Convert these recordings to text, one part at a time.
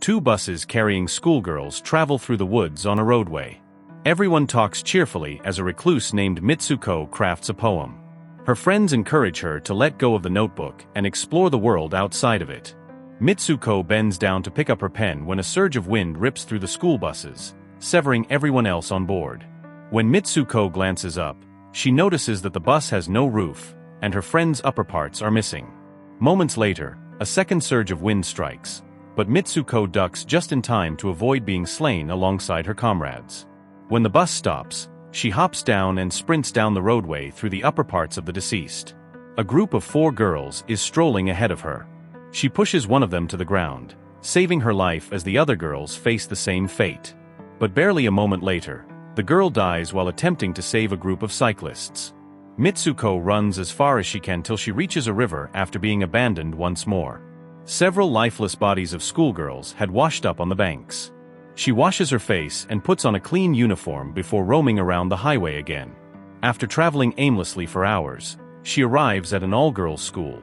Two buses carrying schoolgirls travel through the woods on a roadway. Everyone talks cheerfully as a recluse named Mitsuko crafts a poem. Her friends encourage her to let go of the notebook and explore the world outside of it. Mitsuko bends down to pick up her pen when a surge of wind rips through the school buses, severing everyone else on board. When Mitsuko glances up, she notices that the bus has no roof, and her friend's upper parts are missing. Moments later, a second surge of wind strikes, but Mitsuko ducks just in time to avoid being slain alongside her comrades. When the bus stops, she hops down and sprints down the roadway through the upper parts of the deceased. A group of 4 girls is strolling ahead of her. She pushes one of them to the ground, saving her life as the other girls face the same fate. But barely a moment later, the girl dies while attempting to save a group of cyclists. Mitsuko runs as far as she can till she reaches a river after being abandoned once more. Several lifeless bodies of schoolgirls had washed up on the banks. She washes her face and puts on a clean uniform before roaming around the highway again. After traveling aimlessly for hours, she arrives at an all-girls school.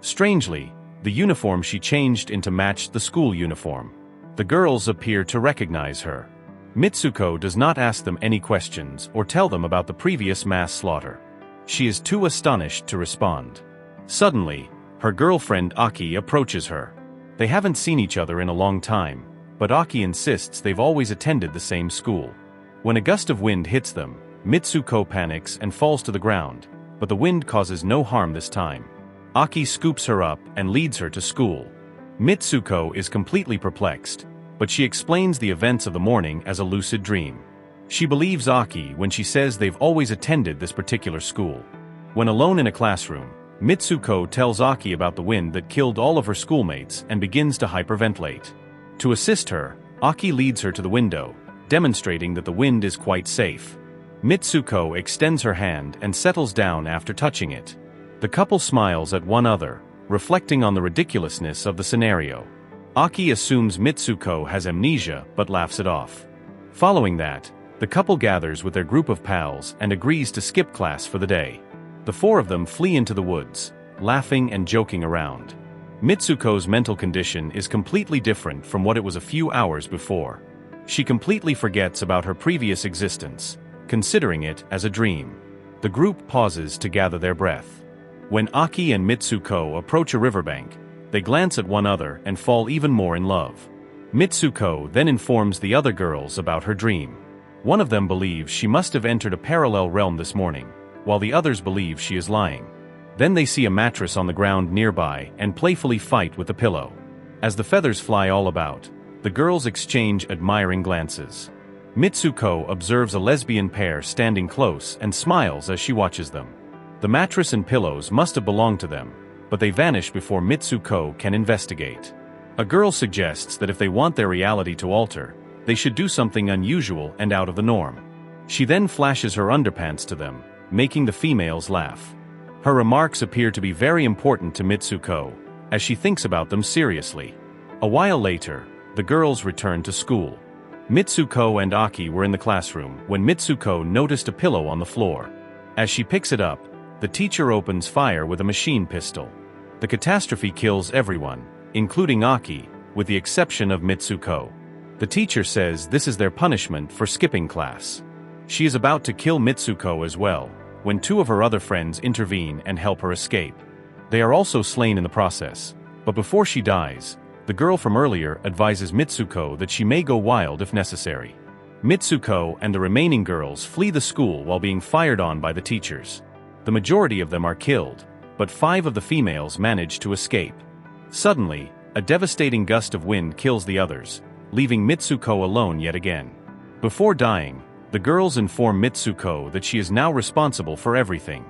Strangely, the uniform she changed into matched the school uniform. The girls appear to recognize her. Mitsuko does not ask them any questions or tell them about the previous mass slaughter. She is too astonished to respond. Suddenly, her girlfriend Aki approaches her. They haven't seen each other in a long time, but Aki insists they've always attended the same school. When a gust of wind hits them, Mitsuko panics and falls to the ground, but the wind causes no harm this time. Aki scoops her up and leads her to school. Mitsuko is completely perplexed, but she explains the events of the morning as a lucid dream. She believes Aki when she says they've always attended this particular school. When alone in a classroom, Mitsuko tells Aki about the wind that killed all of her schoolmates and begins to hyperventilate. To assist her, Aki leads her to the window, demonstrating that the wind is quite safe. Mitsuko extends her hand and settles down after touching it. The couple smiles at one another, reflecting on the ridiculousness of the scenario. Aki assumes Mitsuko has amnesia but laughs it off. Following that, the couple gathers with their group of pals and agrees to skip class for the day. The 4 of them flee into the woods, laughing and joking around. Mitsuko's mental condition is completely different from what it was a few hours before. She completely forgets about her previous existence, considering it as a dream. The group pauses to gather their breath. When Aki and Mitsuko approach a riverbank, they glance at one another and fall even more in love. Mitsuko then informs the other girls about her dream. One of them believes she must have entered a parallel realm this morning, while the others believe she is lying. Then they see a mattress on the ground nearby and playfully fight with the pillow. As the feathers fly all about, the girls exchange admiring glances. Mitsuko observes a lesbian pair standing close and smiles as she watches them. The mattress and pillows must have belonged to them, but they vanish before Mitsuko can investigate. A girl suggests that if they want their reality to alter, they should do something unusual and out of the norm. She then flashes her underpants to them, making the females laugh. Her remarks appear to be very important to Mitsuko, as she thinks about them seriously. A while later, the girls return to school. Mitsuko and Aki were in the classroom when Mitsuko noticed a pillow on the floor. As she picks it up, the teacher opens fire with a machine pistol. The catastrophe kills everyone, including Aki, with the exception of Mitsuko. The teacher says this is their punishment for skipping class. She is about to kill Mitsuko as well, when 2 of her other friends intervene and help her escape. They are also slain in the process, but before she dies, the girl from earlier advises Mitsuko that she may go wild if necessary. Mitsuko and the remaining girls flee the school while being fired on by the teachers. The majority of them are killed, but 5 of the females manage to escape. Suddenly, a devastating gust of wind kills the others, leaving Mitsuko alone yet again. Before dying, the girls inform Mitsuko that she is now responsible for everything.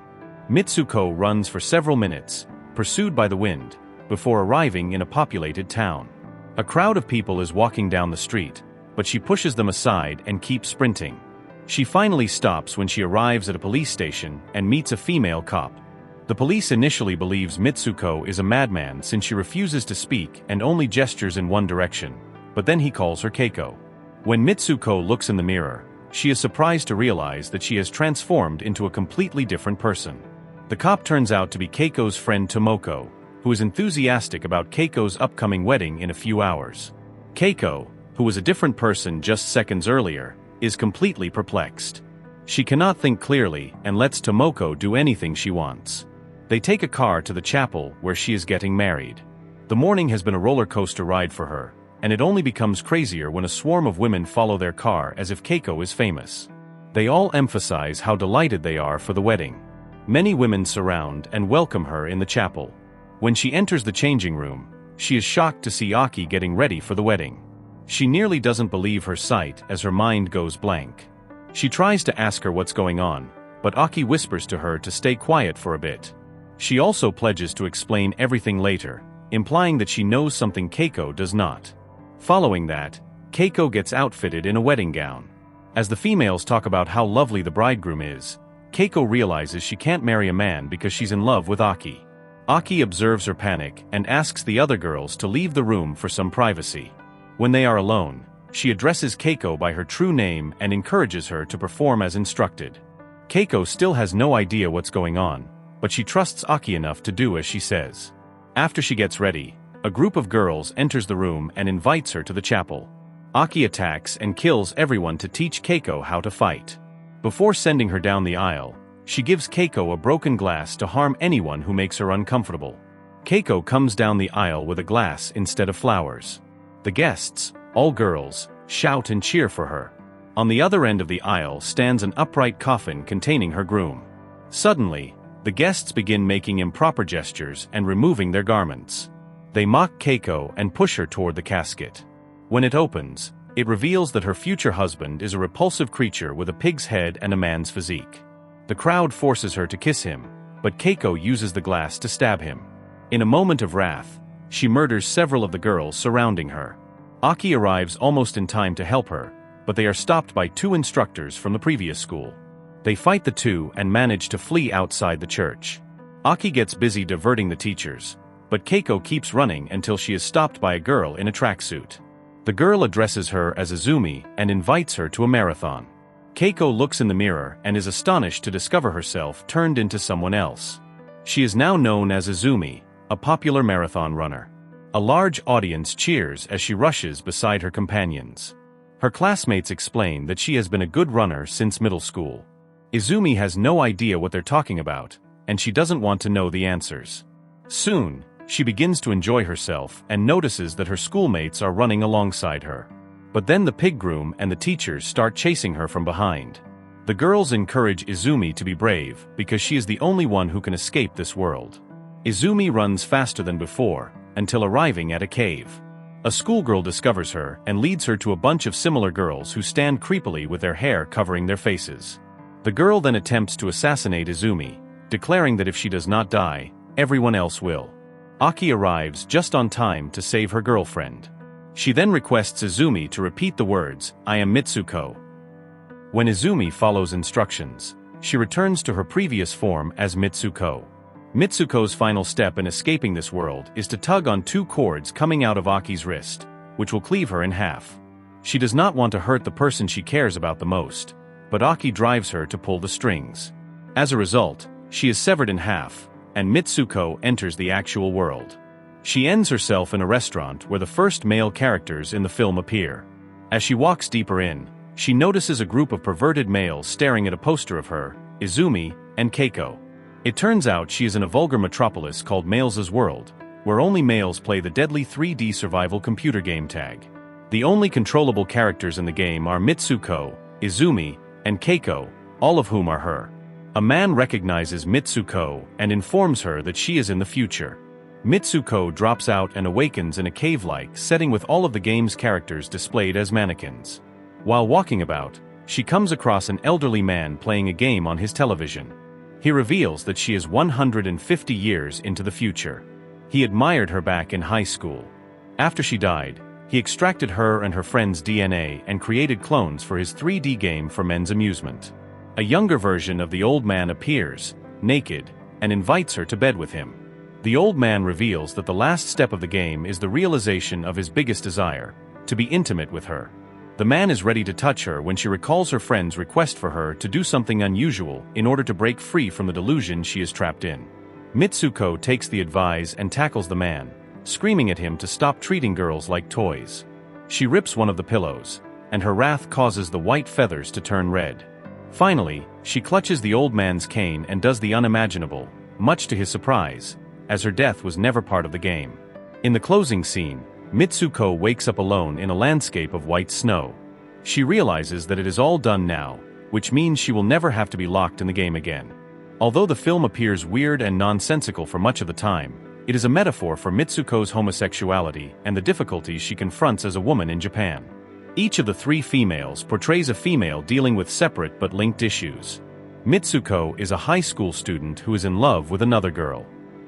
Mitsuko runs for several minutes, pursued by the wind, before arriving in a populated town. A crowd of people is walking down the street, but she pushes them aside and keeps sprinting. She finally stops when she arrives at a police station and meets a female cop. The police initially believes Mitsuko is a madman since she refuses to speak and only gestures in one direction, but then he calls her Keiko. When Mitsuko looks in the mirror, she is surprised to realize that she has transformed into a completely different person. The cop turns out to be Keiko's friend Tomoko, who is enthusiastic about Keiko's upcoming wedding in a few hours. Keiko, who was a different person just seconds earlier, is completely perplexed. She cannot think clearly and lets Tomoko do anything she wants. They take a car to the chapel where she is getting married. The morning has been a roller coaster ride for her, and it only becomes crazier when a swarm of women follow their car as if Keiko is famous. They all emphasize how delighted they are for the wedding. Many women surround and welcome her in the chapel. When she enters the changing room, she is shocked to see Aki getting ready for the wedding. She nearly doesn't believe her sight as her mind goes blank. She tries to ask her what's going on, but Aki whispers to her to stay quiet for a bit. She also pledges to explain everything later, implying that she knows something Keiko does not. Following that, Keiko gets outfitted in a wedding gown. As the females talk about how lovely the bridegroom is, Keiko realizes she can't marry a man because she's in love with Aki. Aki observes her panic and asks the other girls to leave the room for some privacy. When they are alone, she addresses Keiko by her true name and encourages her to perform as instructed. Keiko still has no idea what's going on, but she trusts Aki enough to do as she says. After she gets ready, a group of girls enters the room and invites her to the chapel. Aki attacks and kills everyone to teach Keiko how to fight. Before sending her down the aisle, she gives Keiko a broken glass to harm anyone who makes her uncomfortable. Keiko comes down the aisle with a glass instead of flowers. The guests, all girls, shout and cheer for her. On the other end of the aisle stands an upright coffin containing her groom. Suddenly, the guests begin making improper gestures and removing their garments. They mock Keiko and push her toward the casket. When it opens, it reveals that her future husband is a repulsive creature with a pig's head and a man's physique. The crowd forces her to kiss him, but Keiko uses the glass to stab him. In a moment of wrath, she murders several of the girls surrounding her. Aki arrives almost in time to help her, but they are stopped by two instructors from the previous school. They fight the two and manage to flee outside the church. Aki gets busy diverting the teachers, but Keiko keeps running until she is stopped by a girl in a tracksuit. The girl addresses her as Izumi and invites her to a marathon. Keiko looks in the mirror and is astonished to discover herself turned into someone else. She is now known as Izumi, a popular marathon runner. A large audience cheers as she rushes beside her companions. Her classmates explain that she has been a good runner since middle school. Izumi has no idea what they're talking about, and she doesn't want to know the answers. Soon, she begins to enjoy herself and notices that her schoolmates are running alongside her. But then the pig groom and the teachers start chasing her from behind. The girls encourage Izumi to be brave because she is the only one who can escape this world. Izumi runs faster than before, until arriving at a cave. A schoolgirl discovers her and leads her to a bunch of similar girls who stand creepily with their hair covering their faces. The girl then attempts to assassinate Izumi, declaring that if she does not die, everyone else will. Aki arrives just on time to save her girlfriend. She then requests Izumi to repeat the words, "I am Mitsuko." When Izumi follows instructions, she returns to her previous form as Mitsuko. Mitsuko's final step in escaping this world is to tug on two cords coming out of Aki's wrist, which will cleave her in half. She does not want to hurt the person she cares about the most, but Aki drives her to pull the strings. As a result, she is severed in half, and Mitsuko enters the actual world. She ends herself in a restaurant where the first male characters in the film appear. As she walks deeper in, she notices a group of perverted males staring at a poster of her, Izumi, and Keiko. It turns out she is in a vulgar metropolis called Males' World, where only males play the deadly 3D survival computer game tag. The only controllable characters in the game are Mitsuko, Izumi, and Keiko, all of whom are her. A man recognizes Mitsuko and informs her that she is in the future. Mitsuko drops out and awakens in a cave-like setting with all of the game's characters displayed as mannequins. While walking about, she comes across an elderly man playing a game on his television. He reveals that she is 150 years into the future. He admired her back in high school. After she died, he extracted her and her friend's DNA and created clones for his 3D game for men's amusement. A younger version of the old man appears, naked, and invites her to bed with him. The old man reveals that the last step of the game is the realization of his biggest desire, to be intimate with her. The man is ready to touch her when she recalls her friend's request for her to do something unusual in order to break free from the delusion she is trapped in. Mitsuko takes the advice and tackles the man, screaming at him to stop treating girls like toys. She rips one of the pillows, and her wrath causes the white feathers to turn red. Finally, she clutches the old man's cane and does the unimaginable, much to his surprise, as her death was never part of the game. In the closing scene, Mitsuko wakes up alone in a landscape of white snow. She realizes that it is all done now, which means she will never have to be locked in the game again. Although the film appears weird and nonsensical for much of the time, it is a metaphor for Mitsuko's homosexuality and the difficulties she confronts as a woman in Japan. Each of the three females portrays a female dealing with separate but linked issues. Mitsuko is a high school student who is in love with another girl.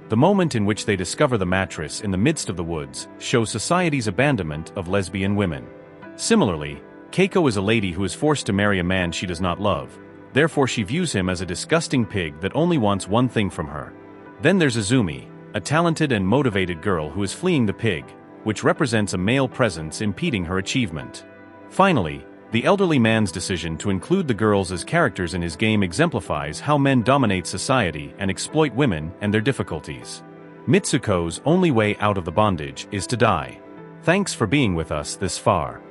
The moment in which they discover the mattress in the midst of the woods shows society's abandonment of lesbian women. Similarly, Keiko is a lady who is forced to marry a man she does not love, therefore she views him as a disgusting pig that only wants one thing from her. Then there's Azumi, a talented and motivated girl who is fleeing the pig, which represents a male presence impeding her achievement. Finally, the elderly man's decision to include the girls as characters in his game exemplifies how men dominate society and exploit women and their difficulties. Mitsuko's only way out of the bondage is to die. Thanks for being with us this far.